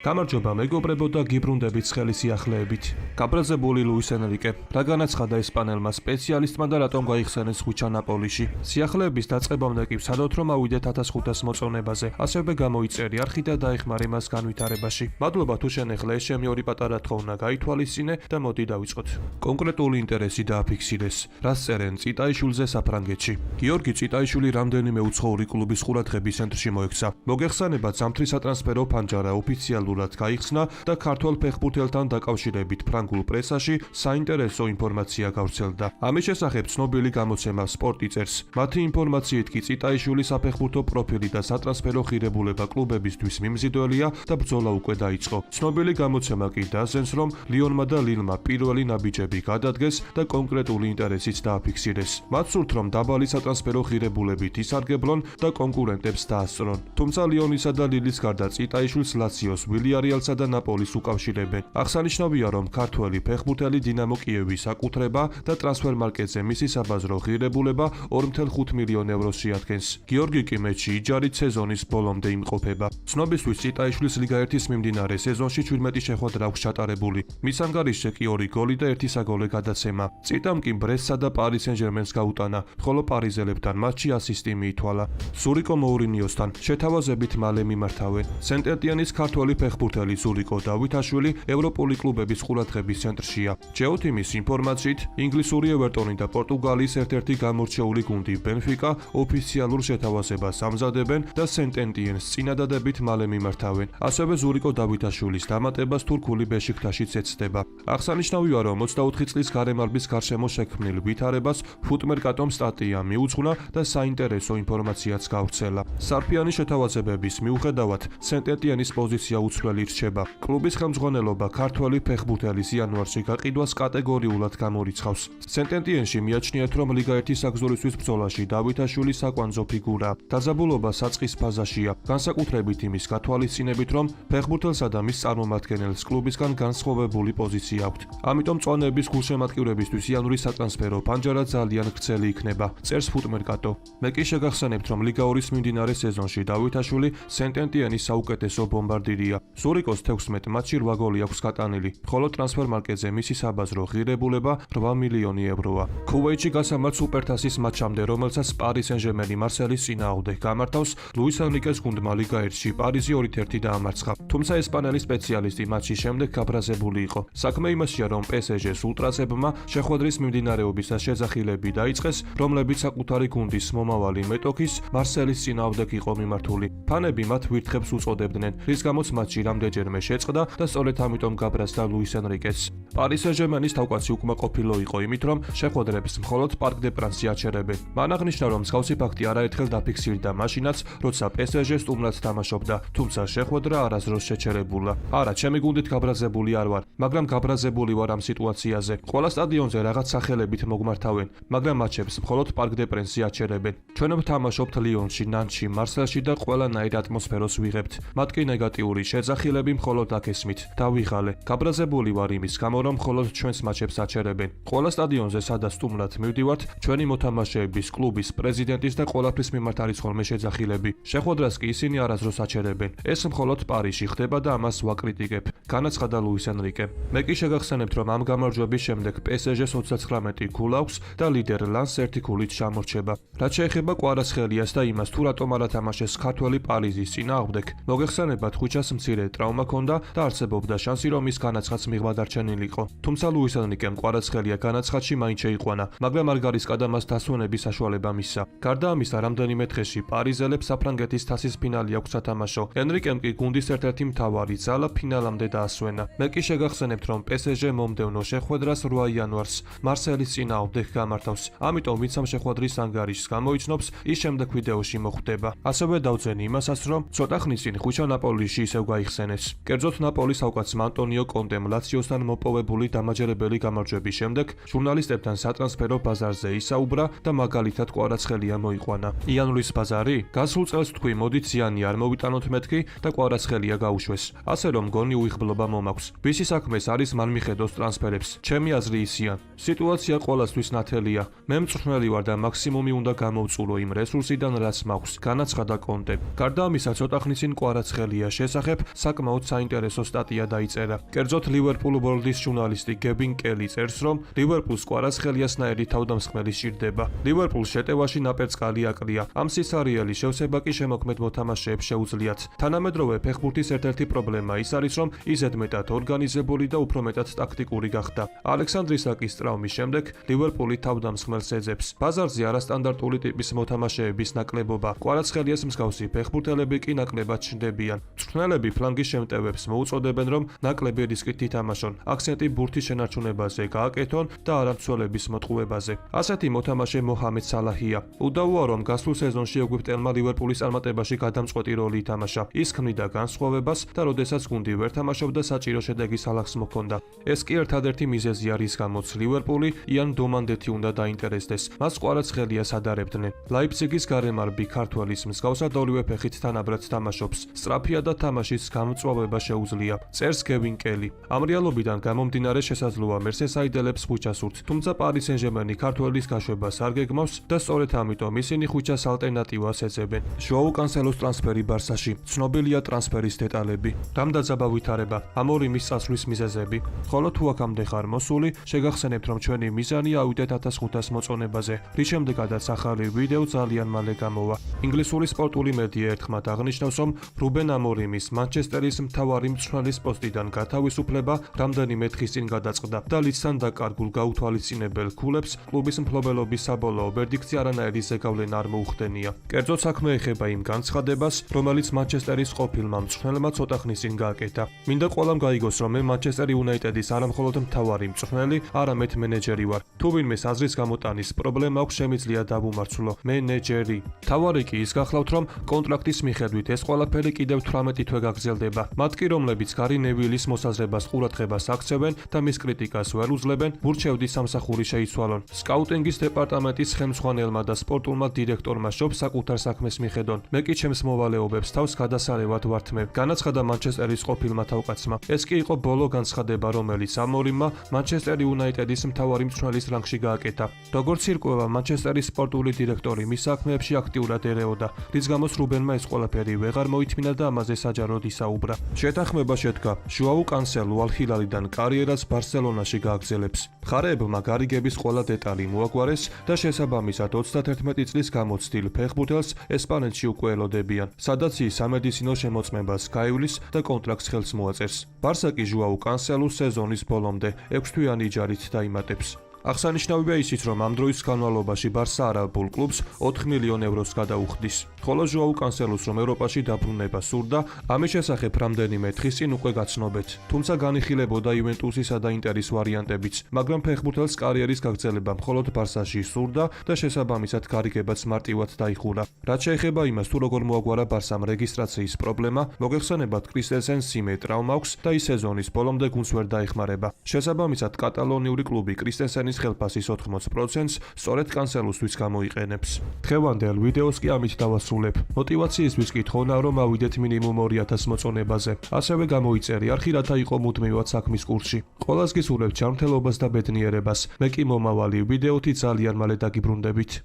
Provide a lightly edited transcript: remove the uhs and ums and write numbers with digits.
გამარჯობა მეგობრებო და გიბრუნდებით ცხელი სიახლეებით. გაბრაზებული ლუის ენრიკე, რა განაცხადა ესპანელმა სპეციალისტმა და რატომ გაიხსენეს ხვიჩა ნაპოლიში. სიახლეების დაწყებამდე კი ვცადოთ რომ ავიდეთ 1500 მოწონებაზე. ასევე გამოიწერი არხი და დაეხმარე მას განვითარებაში. მადლობა თუ შენეხლა ეს ჩემი ორი პატარა თხოვნა გაითვალისწინე და მოდი დავიწყოთ. კონკრეტული ინტერესი დააფიქსირეს. რას წერენ წიტაიშვილზე საფრანგეთში. გიორგი წიტაიშვილი რამდენიმე უცხოური კლუბის ყურადღების ცენტრში მოექცა. მოგეხსენებათ ზამთრის სატრანსფერო ფანჯარა ოფიციალურად გაიხსნა და ქართველ ფეხბურთელთან დაკავშირებით ფრანგულ პრესაში საინტერესო ინფორმაცია გავრცელდა. ამის შესახებ ცნობილი გამოცემა სპორტი წერს. მათი ინფორმაციით კი წიტაიშვილის საფეხბურთო პროფილი და სატრანსფერო ღირებულება კლუბებისთვის მიმზიდველია და ბრძოლა უკვე დაიწყო. ცნობილი გამოცემა კი დასძენს, რომ ლიონმა და ლილმა პირველი ნაბიჯები გადადგეს და კონკრეტული ინტერესიც დააფიქსირეს. მათ სურთ, რომ დაბალი სატრანსფერო ღირებულებით ისარგებლონ და კონკურენტებს დაასწრონ. თუმცა ლიონისა და ლილის გარდა წიტაიშვილს ლაციოს, ვილიარეალსა და ნაპოლის უკავშირებენ. აღსანიშნავია, რომ ქართველი ფეხბურთელი დინამო კიევის აკუთრება და ტრანსფერმარკეტზე მისი საბაზრო ღირებულება 2.5 მილიონ ევროს შეადგენს. გიორგი კი მეჩი იჯარით სეზონის ბოლომდე იმყოფება. ცნობისთვის წიტაიშვილის ლიგა 1-ის მიმდინარე სეზონში 17 შეხვედრა აქვს ჩატარებული. მის ანგარიშზე კი 2 გოლი და 1 საგოლე გადაცემა. წიტამ კი ბრესტსა და პარის სენ-ჟერმენს გაუტანა, ხოლო პარიზელებთან მატჩი ასისტი მიითვალა. სურიკო მოურინიოსთან შეთავაზებით მალე მიმართავენ. სენტ-ეტიენის ქართველი ფეხბურთელი სურიკო დავითაშვილი ევროპული კლუბების ყურადღების ცენტრშია. ჯეოთიმის ინფორმაციით, ინგლისური ევერტონი და პორტუგალიის ერთ-ერთი გამორჩეული გუნდი ბენფიკა ოფიციალურ შეთავაზებას ამზადებენ და სენტ-ეტიენს წინადადებით მალე მიმართავენ. ასევე სურიკო დავითაშვილის დამატებას თურქული ბეშიქტაშიც ეცდება. აღსანიშნავია, რომ 24 წლის გარემარბის გარშემო შექმნილ ვითარებას ფუტმერკატომ სტატია მიუძღვნა და საინტერესო ინფორმაციაც გავრცელა. სარფიანი შეთავაზებების მიუხედავად, სენტ-ეტიენის პოზიცია უცვლელი რჩება. კლუბის ხელმძღვანელობა ქართველი ფეხბურთელის იანვარში გაყიდვას კატეგორიულად გამორიცხავს. სენტ-ეტიენში მიაჩნიათ, რომ ლიგა 1-ის აგზურისთვის ბრძოლაში დავითაშვილი საკვანძო ფიგურაა. დაძაბულობა საწყის ფაზაშია, განსაკუთრებით იმის გათვალისწინებით, რომ ფეხბურთელსა და მის წარმომადგენელს კლუბისგან განსხვავებული პოზიცია აქვთ. ამიტომ მწვანეების გულშემატკივრებისთვის იანვრის სატრანსფერო ფანჯარა ძალიან ვრცელი იქნება, წერს ფუტმერკატო. მე კი შეგახსენებთ, რომ ლიგა 2-ის მიმდინარე სეზონში დავითაშვილი სენტ-ეტიენის საუკეთესო ბომბარდირია. სურიკოს 16 მატჩში 8 გოლი აქვს გატანილი, ხოლო ტრანსფერმარკეტზე მისი საბაზრო ღირებულება 8 მილიონი ევროა. ქუვეითში გასამართ სუპერთასის მატჩამდე, რომელსაც პარი სენ-ჟერმენი მარსელის წინააღმდეგ გამართავს, ლუის ენრიკეს გუნდმა ლიგა 1-ში პარიზი 2-1 დაამარცხა. თუმცა ესპანელი სპეციალისტი მატჩის შემდეგ გაბრაზებული იყო. საქმე იმაშია, რომ PSG-ს ულტრასებმა შეხვედრის მიმდინარეობისას შეძახილები დაიწყეს, რომლებიც საკუთარი გუნდის მომავალი მეტოქის მარსელის წინააღმდეგ იყო მიმართული. ფანები მათ ვირთხებს უწოდებდნენ, რის გამოც მატჩი რამდენჯერმე შეწყდა და სწორედ ამიტომ გაბრაზდა ლუის ენრიკეს. პარი სენ-ჟერმენის თავკაცი უკმაყოფილო იყო იმით, რომ შეხვედრებს მხოლოდ პარკ დე პრანსში აჩერებენ. მან აღნიშნა, რომ მსგავსი ფაქტი არაერთხელ დაფიქსირდა მაშინაც, როცა PSG სტუმრად თამაშობდა, თუმცა შეხვედრა არასდროს შეჩერებულა. არა, ჩემი გუნდით გაბრაზებული არ ვარ, მაგრამ გაბრაზებული ვარ ამ სიტუაციაზე. ყველა სტადიონზე რაღაც სახელებით მოგმართავენ, მაგრამ მატჩებს მხოლოდ პარკ დე პრენსში აჩერებენ. ჩვენ ვთამაშობთ ლიონში, ნანტში, მარსელში და ყველანაირ ატმოსფეროს ვიღებთ. მათ კი ნეგატიური შეძახილები მხოლოდ აქ-ესმით. დავიღალე. გაბრაზებული ვარ იმის გამო, რომ მხოლოდ ჩვენს მატჩებს აჩერებენ. ყველა სტადიონზე, სადაც სტუმრად მივდივართ, ჩვენი მოთამაშეების, კლუბის, პრეზიდენტის და ყველაფრის მიმართ არის ხოლმე შეძახილები. შეხვედრას კი ისინი არასდროს აჩერებენ. ეს მხოლოდ პარიზში ხდება და ამას ვაკრიტიკებ. განაცხადა ლუის ენრიკე. მე კი შეგახსენებთ, რომ ამ გამარჯვების შემდეგ PSG-ს 29 გოლ აქვს და ლიდერ ლანს 1 გოლით ჩამორჩება. რაც შეეხება კვარაცხელიას და იმას, თუ რატომ არ ათამაშეს ქართველი პარიზის წინააღმდეგ, მოგეხსენებათ, ხვიჩას მცირე ტრავმა ჰქონდა და არსებობდა შანსი, რომ ის განაცხადს მიღმა დარჩენილიყო. თუმცა ლუის ენრიკემ კვარაცხელია განაცხადში მაინც შეიყვანა, მაგრამ არ გარისკადა მას დასვენების საშუალება მისცა. გარდა ამისა, რამდენიმე დღეში პარიზელებს საფრანგეთის თასის ფინალი აქვს სათამაშო. ენრიკემ კი გუნდის ერთ-ერთი მთავარი ძალა ფინალამდე დაასვენა. მე კი შეგახსენებთ, რომ PSG მომდევნო შეხვედრას 8 იანვარს მარსელის წინააღმდეგ გამართავს. ამიტომ ვინც ამ შეხვედრის ანგარიშს გამოიცნობს, ის შემდეგ ვიდეოში მოხვდება. ასევე დავძენ იმასაც, რომ ცოტა ხნის წინ ხვიჩა ნაპოლიში ისევ გაიხსენეს. კერძოდ ნაპოლის საუკაცმა ანტონიო კონტემ ლაციოსთან მოპოვებული დამაჯერებელი გამარჯვების შემდეგ ჟურნალისტებთან სატრანსფერო ბაზარზე ისაუბრა და მაგალითად კვარაცხელია მოიყვანა. იანვრის ბაზარი? გასულ წელს თქვი, მოდით ზიანი არ მოვიტანოთ მეთქი და კვარაცხელია გაუშვეს. ასე რომ გონი უიღბლობა მომაქვს. ვისი საქმეს არის მან მიხედოს ტრანსფერებს? ჩემი აზრი ისია. სიტუაცია ყველასთვის ნათელია. მე მწვრთნელი ვარ და მაქსიმუმი უნდა გამოვწურო იმ რესურსიდან, რაც მაქვს, განაცხადა კონტე. გარდა ამისა, ცოტა ხნის წინ კვარაცხელია შესახებ საკმაოდ საინტერესო სტატია დაიწერა. კერძოდ ლივერპულ ბორდის ჟურნალისტი გებინ კელი წერს, რომ ლივერპულს კვარაცხელიასნაირი თავდამსხმელი სჭირდება. ლივერპულს შეტევაში ნაპერწკალი აკლია. ამ სისარიელი შევსება კი შემოქმედ მოთამაშეებს შეუძლიათ. თანამედროვე ფეხბურთის ერთ-ერთი პრობლემა ის არის, რომ იზედმეტად ორგანიზებული და უფრო მეტად ტაქტიკური გახდა. ალექსანდრ ისაკის ტრაუმის შემდეგ ლივერპული თავდამსხმელს ეძებს. ბაზარზე არასტანდარტული ტიპის მოთამაშეების ნაკლებობა. კვარაცხელიას მსგავსი ფეხბურთელები კი ნაკლებად ჩნდებიან. მწვრთნელები ფლანგის შემტევებს მოუწოდებენ, რომ ნაკლები რისკით ითამაშონ. აქცენტი ბურთის შენარჩუნებაზე გააკეთონ და არა მცველების მოტყუებაზე. ასეთი მოთამაშე მოჰამედ სალაჰია. უდავოა, რომ გასულ სეზონში ეგვიპტელმა ლივერპულის წარმატებაში გადამწყვეტი როლი ითამაშა. ის ქმნიდა განსხვავებას და როდესაც გუნდი ვერ თამაშობდა, საჭირო შედეგის ალახს მოჰქონდა. ეს კი ერთადერთი მიზეზია, რის გამოც ლივერპული იან დომანდეთი უნდა დაინტერესდეს. მას კვარაცხელიას ადარებდნენ. ლაიფციგის გარემარბი ქართველის მსგავსად ორივე ფეხით თანაბრად თამაშობს. სწრაფია და თამაშის გამწვავება შეუძლია. წერს გევინ კელი. ამ რეალობიდან გამომდინარე შესაძლოა მერსესაიდელებს ხუჩას ურთ, თუმცა პარი სენ-ჟერმენი ქართველის გაშვებას არ გეგმავს და სწორედ ამიტომ ისინი ხუჩას ალტერნატივას ეძებენ. ჟოაუ კანსელოს ტრანსფერი ბარსაში. ცნობილია ტრანსფერის დეტალები. რამდაძაბა ვითარება. ამ ორი მის წასვლის მიზეზები. ხოლო თუ აქამდე ხარ მოსული, შეგახსენებთ, რომ ჩვენი მიზანია ავიდეთ 1500 მოწონებაზე, რის შემდეგაც ახალი ვიდეო ძალიან მალე გამოვა. ინგლისური სპორტული მედია ერთხმად აღნიშნავს, რომ რუბენ ამორიმის მანჩესტერის მთავარი მწვრთნელის პოსტიდან გათავისუფლება რამდენიმე დღის წინ გადაწყდა და ლიდსთან დაკარგულ გაუთვალისწინებელ ქულებს კლუბის მფლობელობის საბოლოო ვერდიქტი არანაირი ზეგავლენა არ მოუხდენია. კერძოდ საქმე ეხება იმ განცხადებას, რომელიც მანჩესტერის ყოფილმა მწვრთნელმა ცოტა ხნის წინ გააკეთა. მინდა ყველამ გაიგოს, რომ მე მანჩესტერ იუნაიტედის არამხოლოდ მთავარი მწვრთნელი, არამედ მენეჯერი ვარ. თუ ვინმეს აზრის გამოტანის პრობლემა აქვს, შემიძლია დავუმარცხლო. მენეჯერი. თავარი კი ის გახლავთ, რომ კონტრაქტის მიხედვით ეს ყველაფერი კიდევ 18 თვე გაგრძელდება. მათ კი, რომლებიც გარი ნევილის მოსაზრებას ყურადღებას აქცევენ და მის კრიტიკას ვერ უძლებენ, ურჩევდი სამსახური შეიცვალონ. სკაუტინგის დეპარტამენტის ხელმძღვანელმა და სპორტულმა დირექტორმა შობს საკუთარ საქმეს მიხედონ. მე კი ჩემს მოვალეობებს თავს გადასარევად ვართმევ. განაცხადა მანჩესტერის ყოფილმა თავკაცმა. ეს კი იყო ბოლო განცხადება, რომელიც ამორიმმა მანჩესტერ იუნაიტედის მთავარი მწვრთნელის რანგში გააკეთა. როგორც ირკვევა, მანჩესტერის სპორტული დირექტორი მის საქმეებში აქტიურად ერეოდა, რის გამოც რუბენმა ეს ყველაფერი ვეღარ მოითმინა და ამაზე საჯაროდ ისაუბრა. შეთანხმება შედგა, ჟოაუ კანსელო ალ-ჰილალიდან კარიერას ბარსელონაში გააგრძელებს. მხარეებმა გარიგების ყველა დეტალი მოაგვარეს და შესაბამისად 31 წლის გამოცდილ ფეხბურთელს ესპანეთში უკვე ელოდებიან, სადაც ის სამედიცინო შემოწმებას გაივლის და კონტრაქტს ხელს მოაწერს. ბარსა კი ჟოაუ კანსელოს სეზონის ბოლომდე 6 თვიანი ჯარით დაიმატებს. აღსანიშნავია ისიც, რომ ამ დროის განმავლობაში ბარსა არაბულ კლუბს 4 მილიონ ევროს გადაუხდის. ხოლო ჟოაუ კანსელოს, რომ ევროპაში დაბრუნება სურდა, ამის შესახებ რამდენიმე დღის წინ უკვე გაცნობეთ. თუმცა განიხილებოდა იუვენტუსისა და ინტერის ვარიანტებიც, მაგრამ ფეხბურთელს კარიერის გაგრძელება მხოლოდ ბარსაში სურდა და შესაბამისად გარიგებაც მარტივად დაიხურა. რაც შეეხება იმას, თუ როგორ მოაგვარა ბარსამ რეგისტრაციის პრობლემა, მოგეხსენებათ, კრისტენსენს სიმე ტრავმა აქვს და ის სეზონის ბოლომდე გუნდს ვერ დაეხმარება. შესაბამისად, კატალონიური კლუბი კრისტენსენის ხელფასის 80%-ს სწორედ კანსელოსთვის გამოიყენებს. დღევანდელ ვიდეოს კი ამით დავასრულებ. მოტივაციისთვის კი თხოვნა, რომ ავიდეთ მინიმუმ 2000 მოწონებაზე. ასევე გამოიწერი არხი, რათა იყო მუდმივად საქმის კურსში. ყველას გისურვებთ ჯანმრთელობას და ბედნიერებას. მე კი მომავალი ვიდეოთი ძალიან მალე დაგიბრუნდებით.